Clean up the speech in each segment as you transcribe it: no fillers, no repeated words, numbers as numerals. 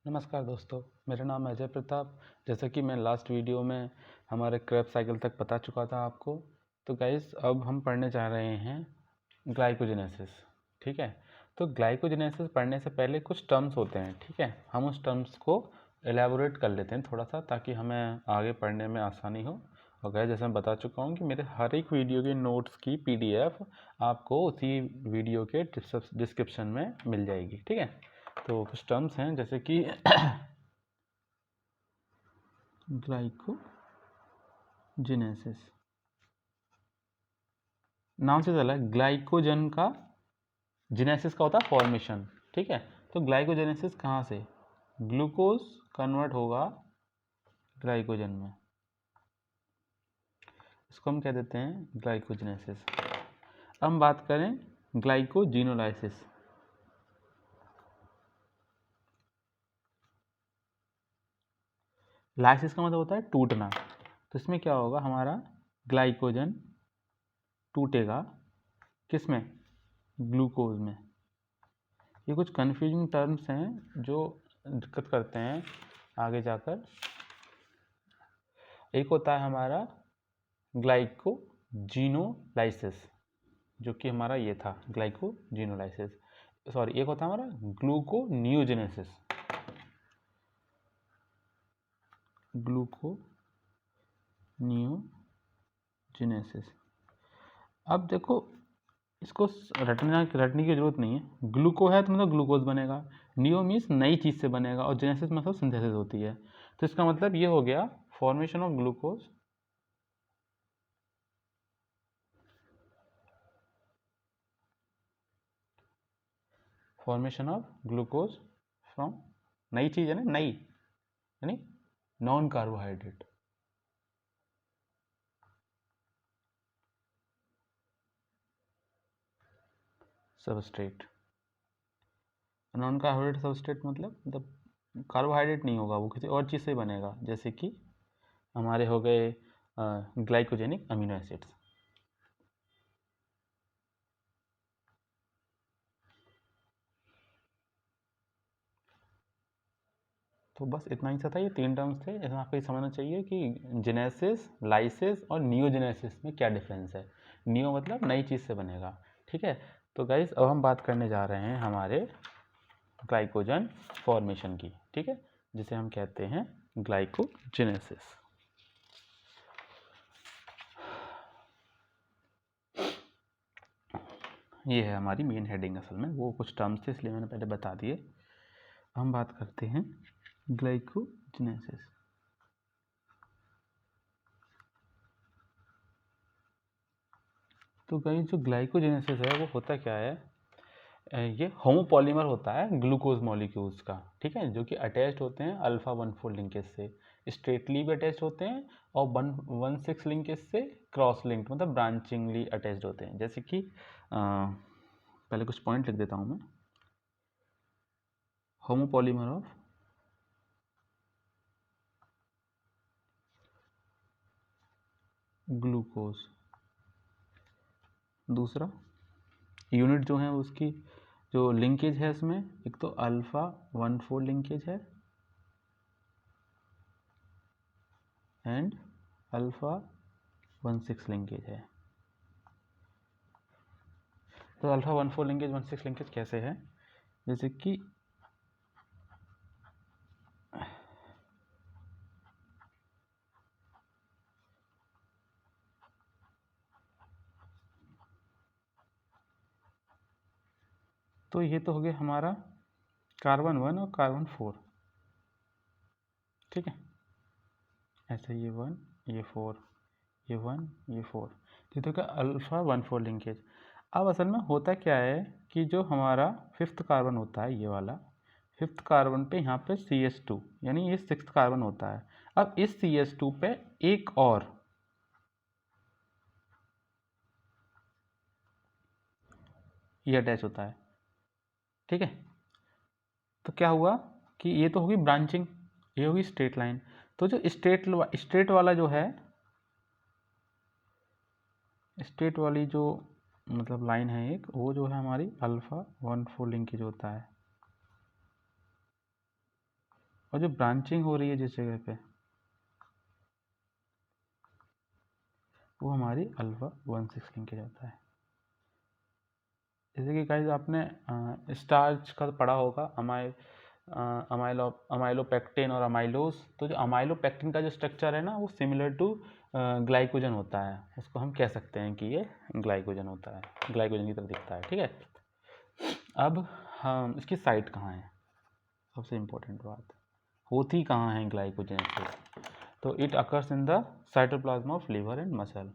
नमस्कार दोस्तों, मेरा नाम है अजय प्रताप। जैसा कि मैं लास्ट वीडियो में हमारे क्रेब साइकिल तक बता चुका था आपको, तो गाइस अब हम पढ़ने जा रहे हैं ग्लाइकोजेनेसिस। ठीक है, तो ग्लाइकोजेनेसिस पढ़ने से पहले कुछ टर्म्स होते हैं। ठीक है, हम उस टर्म्स को एलैबोरेट कर लेते हैं थोड़ा सा, ताकि हमें आगे पढ़ने में आसानी हो। और गाइस, जैसे मैं बता चुका हूँ कि मेरे हर एक वीडियो के नोट्स की PDF आपको उसी वीडियो के डिस्क्रिप्शन में मिल जाएगी। ठीक है, तो कुछ टर्म्स हैं जैसे कि ग्लाइकोजेनेसिस, नाम से चला है। ग्लाइकोजन का जेनेसिस का होता है फॉर्मेशन। ठीक है, तो ग्लाइकोजेनेसिस कहाँ से? ग्लूकोज कन्वर्ट होगा ग्लाइकोजन में, इसको हम कह देते हैं ग्लाइकोजेनेसिस। अब हम बात करें ग्लाइकोजिनोलाइसिस। लाइसिस का मतलब होता है टूटना। तो इसमें क्या होगा, हमारा ग्लाइकोजन टूटेगा किसमें? ग्लूकोज में। ये कुछ कन्फ्यूजिंग टर्म्स हैं जो दिक्कत करते हैं आगे जाकर। एक होता है हमारा ग्लाइकोजिनोलाइसिस, जो कि हमारा ये था ग्लाइकोजिनोलाइसिस। सॉरी, एक होता है हमारा ग्लूकोनियोजेनेसिस। ग्लूकोनियोजेनेसिस। अब देखो, इसको रटने की जरूरत नहीं है। ग्लूको है तो मतलब ग्लूकोज बनेगा, नियो मीन्स नई चीज से बनेगा, और जेनेसिस मतलब सिंथेसिस होती है। तो इसका मतलब ये हो गया formation of glucose, formation of glucose from नई चीज है ना, नई यानी non carbohydrate. Substrate, non carbohydrate substrate मतलब कार्बोहाइड्रेट नहीं होगा, वो किसी और चीज़ से बनेगा, जैसे कि हमारे हो गए ग्लाइकोजेनिक अमीनो एसिड्स। तो बस इतना ही सा था, ये 3 टर्म्स थे। इसमें आपको ये समझना चाहिए कि जेनेसिस, लाइसिस और नियोजेनेसिस में क्या डिफरेंस है। नियो मतलब नई चीज़ से बनेगा। ठीक है, तो गाइस अब हम बात करने जा रहे हैं हमारे ग्लाइकोजन फॉर्मेशन की। ठीक है, जिसे हम कहते हैं ग्लाइकोजेनेसिस। ये है हमारी मेन हेडिंग। असल में वो कुछ टर्म्स थे, इसलिए मैंने पहले बता दिए। हम बात करते हैं ग्लाइकोजेनेसिस। तो गाइस, जो ग्लाइकोजेनेसिस है वो होता क्या है? ये होमोपॉलीमर होता है ग्लूकोज मॉलिक्यूल्स का। ठीक है, जो कि अटैच्ड होते हैं अल्फा 1,4 लिंकेज से, स्ट्रेटली भी अटैच्ड होते हैं, और 1,6 लिंकेज से क्रॉस लिंक्ड मतलब ब्रांचिंगली अटैच्ड होते हैं। जैसे कि पहले कुछ पॉइंट लिख देता हूँ मैं। Homopolymer of glucose. दूसरा यूनिट जो है उसकी जो लिंकेज है, इसमें एक तो अल्फा 1,4 लिंकेज है एंड अल्फा 1,6 लिंकेज है। तो अल्फा 1,4 लिंकेज 1,6 लिंकेज कैसे है? जैसे कि तो ये तो हो गया हमारा कार्बन 1 और कार्बन 4। ठीक है, ऐसे ये 1 ये 4, ये 1 ये 4, ये तो क्या अल्फा 1,4 लिंकेज। अब असल में होता क्या है कि जो हमारा 5th कार्बन होता है, ये वाला 5th कार्बन पे यहाँ पे CH2 यानी ये 6th कार्बन होता है। अब इस CH2 पे एक और ये अटैच होता है। ठीक है, तो क्या हुआ कि ये तो होगी ब्रांचिंग, ये होगी स्ट्रेट लाइन। तो जो स्ट्रेट वाला जो है, स्ट्रेट वाली जो मतलब लाइन है एक, वो जो है हमारी अल्फा 1,4 लिंकेज होता है। और जो ब्रांचिंग हो रही है जिस जगह पे, वो हमारी अल्फा 1 लिंकेज होता है। जैसे कि गाइस आपने स्टार्च का पढ़ा होगा, अमाइलोपेक्टिन और अमाइलोज। तो जो अमाइलोपेक्टिन का जो स्ट्रक्चर है ना, वो सिमिलर टू ग्लाइकोजन होता है। उसको हम कह सकते हैं कि ये ग्लाइकोजन होता है, ग्लाइकोजन की तरह दिखता है। ठीक है, अब हम इसकी साइट कहाँ है, सबसे इम्पोर्टेंट बात, होती कहाँ है ग्लाइकोजेनेसिस। तो it occurs in the cytoplasm of liver and muscle.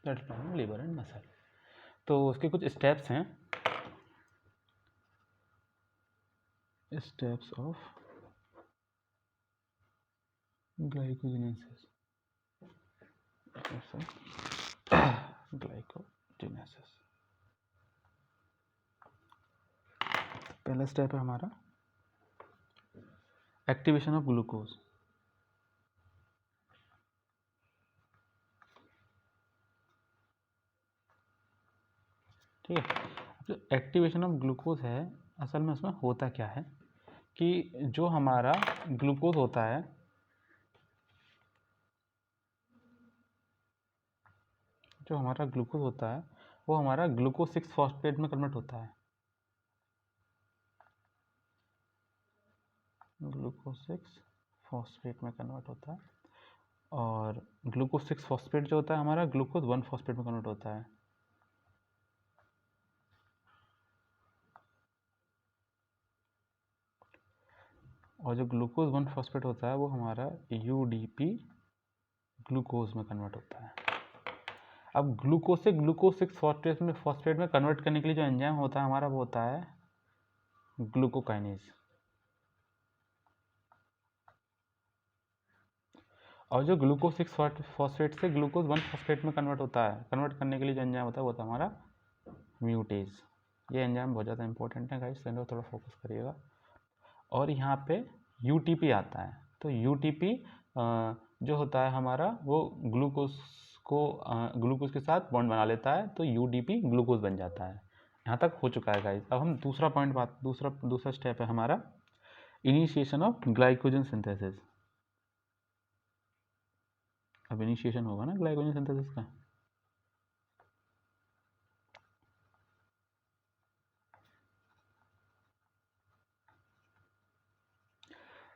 Liver and muscle. तो उसके कुछ स्टेप्स हैं, स्टेप्स ऑफ ग्लाइकोजेनेसिस। ग्लाइकोजेनेसिस पहला स्टेप है हमारा एक्टिवेशन ऑफ ग्लूकोज। ठीक है, जो एक्टिवेशन ऑफ ग्लूकोज है, असल में उसमें होता क्या है कि जो हमारा ग्लूकोज होता है, जो हमारा ग्लूकोज होता है वो हमारा ग्लूकोज 6 फॉस्फेट में कन्वर्ट होता है। ग्लूकोज 6 फॉस्फेट में कन्वर्ट होता है, और ग्लूकोज 6 फॉस्फेट जो होता है हमारा ग्लूकोज 1 फॉस्फेट में कन्वर्ट होता है। और जो ग्लूकोज 1 फॉस्फेट होता है वो हमारा यूडीपी ग्लूकोज में कन्वर्ट होता है। अब ग्लूकोज से ग्लूकोज 6 फॉस्फेट में कन्वर्ट करने के लिए जो एंजाइम होता है हमारा, वो होता है ग्लूकोकाइनेज। और जो ग्लूकोज 6 फॉस्फेट से ग्लूकोज 1 फॉस्फेट में कन्वर्ट होता है, कन्वर्ट करने के लिए जो एंजाइम होता है वो होता है हमारा म्यूटेज। ये एंजाइम बहुत ज़्यादा इंपॉर्टेंट है गाइस, तो थोड़ा फोकस करिएगा। और यहाँ पे यूटीपी आता है, तो यूटीपी जो होता है हमारा वो ग्लूकोज के साथ बॉन्ड बना लेता है, तो यूडीपी ग्लूकोज बन जाता है। यहाँ तक हो चुका है गाइस। अब हम दूसरा पॉइंट दूसरा स्टेप है हमारा इनिशिएशन ऑफ ग्लाइकोजन सिंथेसिस। अब इनिशिएशन होगा ना ग्लाइकोजन सिंथेसिस का।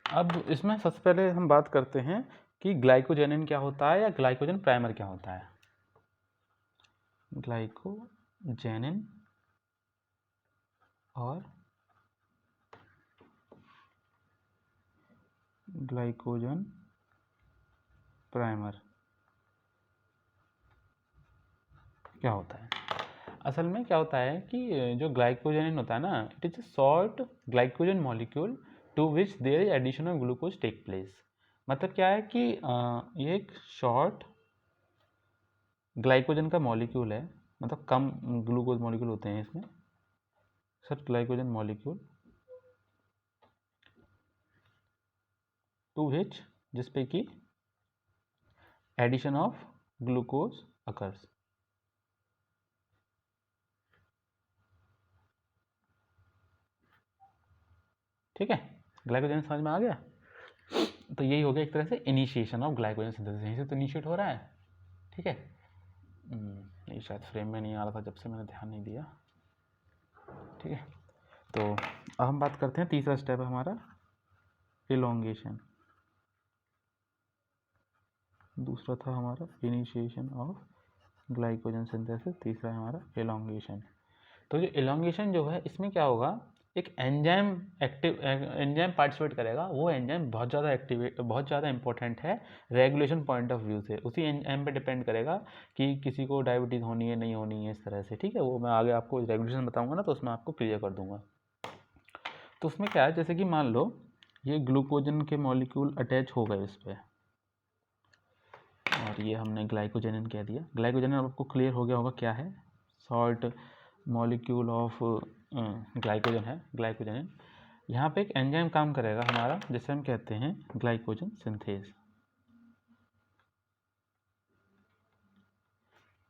अब इसमें सबसे पहले हम बात करते हैं कि ग्लाइकोजेनिन क्या होता है या ग्लाइकोजन प्राइमर क्या होता है। ग्लाइकोजेनिन और ग्लाइकोजन प्राइमर क्या होता है। असल में क्या होता है कि जो ग्लाइकोजेनिन होता है ना, it is a short glycogen molecule to which there is addition of glucose take place. मतलब क्या है कि ये एक शॉर्ट ग्लाइकोजन का मॉलिक्यूल है, मतलब कम ग्लूकोज मॉलिक्यूल होते हैं इसमें, सर ग्लाइकोजन मॉलिक्यूल टू विच, जिसपे कि एडिशन ऑफ ग्लूकोज अकर्स। ठीक है, ग्लाइकोजन समझ में आ गया। तो यही हो गया एक तरह से इनिशिएशन ऑफ ग्लाइकोजन सिंथेसिस, यहीं से तो इनिशिएट हो रहा है। ठीक है, ये शायद फ्रेम में नहीं आ रहा था जब से मैंने ध्यान नहीं दिया। ठीक है, तो अब हम बात करते हैं, तीसरा स्टेप है हमारा इलोंगेशन। दूसरा था हमारा इनिशिएशन ऑफ ग्लाइकोजन सिंथेसिस, तीसरा है हमारा इलोंगेशन। तो जो इलोंगेशन जो है, इसमें क्या होगा, एक एंजाइम पार्टिसिपेट करेगा। वो एंजाइम बहुत ज़्यादा इंपॉर्टेंट है रेगुलेशन पॉइंट ऑफ व्यू से। उसी एंजाइम पे डिपेंड करेगा कि किसी को डायबिटीज़ होनी है नहीं होनी है, इस तरह से। ठीक है, वो मैं आगे आपको रेगुलेशन बताऊंगा ना, तो उसमें आपको क्लियर कर दूंगा। तो उसमें क्या है, जैसे कि मान लो ये ग्लूकोजन के मॉलिक्यूल अटैच हो गए इस पर, और ये हमने ग्लाइकोजेनिन कह दिया। ग्लाइकोजेनिन आपको क्लियर हो गया होगा क्या है, सॉल्ट मॉलिक्यूल ऑफ ग्लाइकोजन है ग्लाइकोजेनिन। यहाँ पे एक एंजाइम काम करेगा हमारा, जिसे हम कहते हैं ग्लाइकोजन सिंथेज।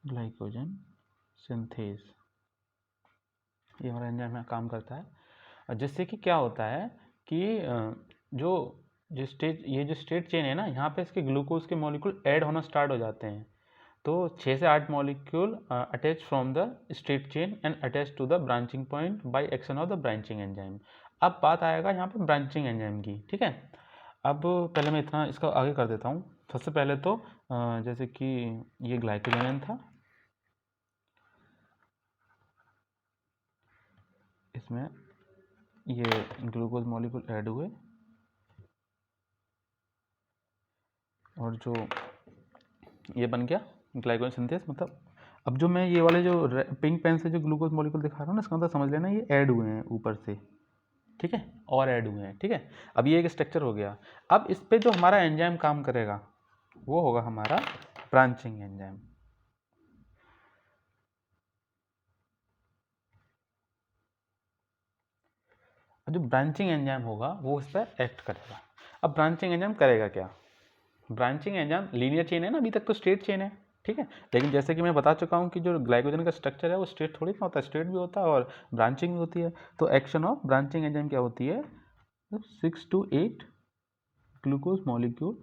ग्लाइकोजन सिंथेज, ये हमारा एंजाइम में काम करता है। और जिससे कि क्या होता है कि जो स्टेट चेन है ना, यहाँ पे इसके ग्लूकोज के मॉलिक्यूल ऐड होना स्टार्ट हो जाते हैं। तो 6 से 8 molecule attach from the straight chain and attach to the branching point by action of the branching enzyme. अब बात आएगा यहाँ पे ब्रांचिंग एंजाइम की, ठीक है। अब पहले मैं इतना इसका आगे कर देता हूँ। सबसे पहले तो जैसे कि ये ग्लाइकोजन था, इसमें ये ग्लूकोज मॉलिक्यूल ऐड हुए और जो ये बन गया ग्लाइकोजन सिंथेस। मतलब अब जो मैं ये वाले जो पिंक पेन से जो ग्लूकोज मॉलिक्यूल दिखा रहा हूँ ना, इसका मतलब समझ लेना ये ऐड हुए हैं ऊपर से, ठीक है, और ऐड हुए हैं, ठीक है। अब ये एक स्ट्रक्चर हो गया। अब इस पे जो हमारा एंजाइम काम करेगा वो होगा हमारा ब्रांचिंग एंजाइम। जो ब्रांचिंग एंजाइम होगा वो इस पर एक्ट करेगा। अब ब्रांचिंग एंजाइम करेगा क्या? ब्रांचिंग एंजाइम लीनियर चेन है ना, अभी तक तो स्ट्रेट चेन है, ठीक है। लेकिन जैसे कि मैं बता चुका हूँ कि जो ग्लाइकोजन का स्ट्रक्चर है वो स्ट्रेट थोड़ी ना होता है, स्ट्रेट भी होता है और ब्रांचिंग भी होती है। तो एक्शन ऑफ ब्रांचिंग एंजाइम क्या होती है? 6 to 8 ग्लूकोज मॉलिक्यूल।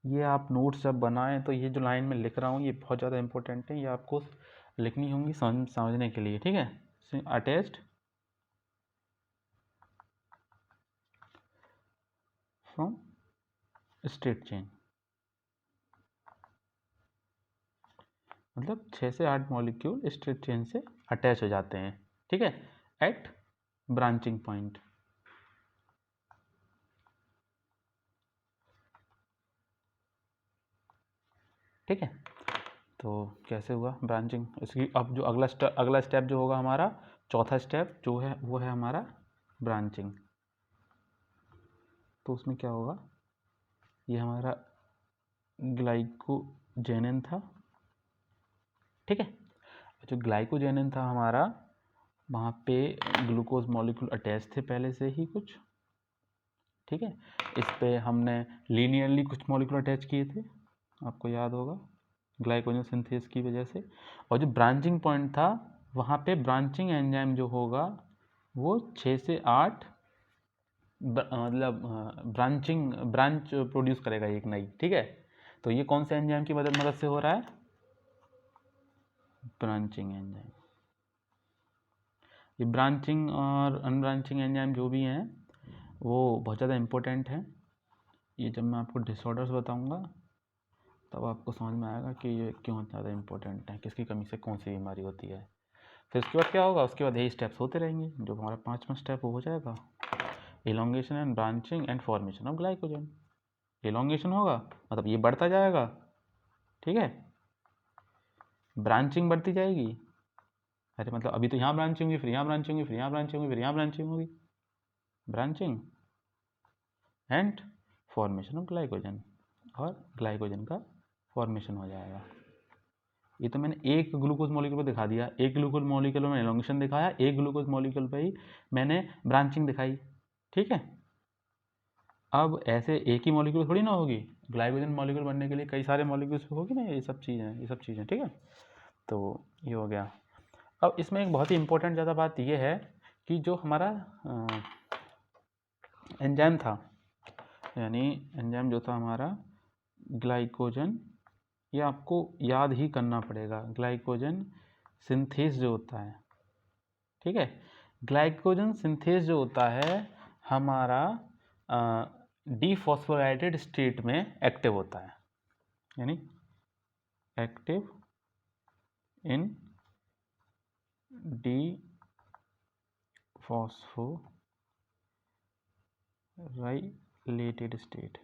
ये आप नोट्स जब बनाएं तो ये जो लाइन में लिख रहा हूँ ये बहुत ज़्यादा इंपॉर्टेंट है, ये आपको लिखनी होंगी समझने के लिए, ठीक है। अटैच्ड फ्रॉम स्ट्रेट चेन, मतलब 6 से 8 मॉलिक्यूल स्ट्रेट चेन से अटैच हो जाते हैं, ठीक है, एट ब्रांचिंग पॉइंट। ठीक है, तो कैसे हुआ ब्रांचिंग इसकी। अब जो अगला स्टेप जो होगा हमारा, चौथा स्टेप जो है वो है हमारा ब्रांचिंग। तो उसमें क्या होगा, ये हमारा ग्लाइकोजेनिन था, ठीक है। जो ग्लाइकोजेनिन था हमारा, वहाँ पे ग्लूकोज मॉलिक्यूल अटैच थे पहले से ही कुछ, ठीक है। इस पे हमने लीनियरली कुछ मॉलिक्यूल अटैच किए थे, आपको याद होगा, ग्लाइकोजन सिंथेस की वजह से। और जो ब्रांचिंग पॉइंट था वहाँ पे ब्रांचिंग एंजाइम जो होगा वो 6 से 8 मतलब ब्रांच प्रोड्यूस करेगा एक नई, ठीक है। तो ये कौन से एंजाइम की मदद से हो रहा है? Branching enzyme. ये ब्रांचिंग और अनब्रांचिंग एंजाइम जो भी हैं वो बहुत ज़्यादा इम्पोर्टेंट हैं। ये जब मैं आपको डिसऑर्डर्स बताऊंगा तब आपको समझ में आएगा कि ये क्यों ज़्यादा इम्पोर्टेंट है, किसकी कमी से कौन सी बीमारी होती है। फिर उसके बाद क्या होगा, उसके बाद यही स्टेप्स होते रहेंगे। जो हमारा 5वां स्टेप हो जाएगा, elongation and branching and formation of glycogen. Elongation होगा मतलब ये बढ़ता जाएगा, ठीक है, ब्रांचिंग बढ़ती जाएगी। अरे मतलब अभी तो यहाँ ब्रांचिंग होगी, फिर यहाँ ब्रांचिंग होगी, फिर यहाँ ब्रांचिंग होगी, फिर यहाँ ब्रांचिंग होगी, branching and formation of glycogen, और ग्लाइकोजन का फॉर्मेशन हो जाएगा। ये तो मैंने एक ग्लूकोज मॉलिक्यूल पर दिखा दिया, एक ग्लूकोज मॉलिक्यूल में एलोंगेशन दिखाया, एक ग्लूकोज मॉलिक्यूल पर ही मैंने ब्रांचिंग दिखाई, ठीक है। अब ऐसे एक ही मॉलिक्यूल थोड़ी ना होगी, ग्लाइकोजन मॉलिक्यूल बनने के लिए कई सारे मॉलिक्यूल्स होगी ना, ये सब चीज़ें, ठीक है। तो ये हो गया। अब इसमें एक बहुत ही इंपॉर्टेंट ज़्यादा बात ये है कि जो हमारा एंजाइम था, यानी एंजाइम जो था हमारा ग्लाइकोजन, ये आपको याद ही करना पड़ेगा, ग्लाइकोजन सिंथेस जो होता है, ठीक है। ग्लाइकोजन सिंथेस जो होता है हमारा डीफॉस्फोराइलेटेड स्टेट में एक्टिव होता है, यानी active in dephosphorylated state,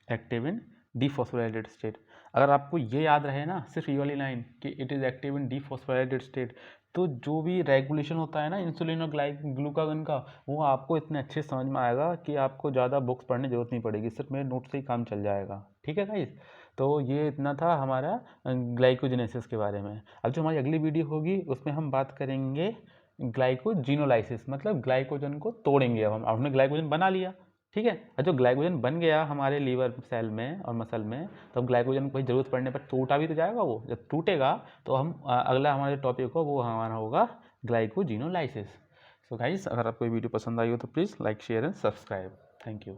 active in dephosphorylated state. अगर आपको ये याद रहे ना सिर्फ ये वाली लाइन कि it is active in dephosphorylated state, तो जो भी रेगुलेशन होता है ना इंसुलिन और ग्लूकागन का, वो आपको इतने अच्छे समझ में आएगा कि आपको ज़्यादा बुक्स पढ़ने की जरूरत नहीं पड़ेगी, सिर्फ मेरे नोट से ही काम चल जाएगा, ठीक है गाइस। तो ये इतना था हमारा ग्लाइकोजेनेसिस के बारे में। अब जो हमारी अगली वीडियो होगी उसमें हम बात करेंगे ग्लाइकोजिनोलाइसिस, मतलब ग्लाइकोजन को तोड़ेंगे। अब हमने ग्लाइकोजन बना लिया, ठीक है। और जो ग्लाइकोजन बन गया हमारे लीवर सेल में और मसल में, तो अब ग्लाइकोजन कोई ज़रूरत पड़ने पर टूटा भी तो जाएगा। वो जब टूटेगा तो हम अगला हमारा जो टॉपिक हो वो हमारा होगा ग्लाइकोजिनोलाइसिस। सो गाइस, अगर आपको ये वीडियो पसंद आई हो तो please like share and subscribe. Thank you.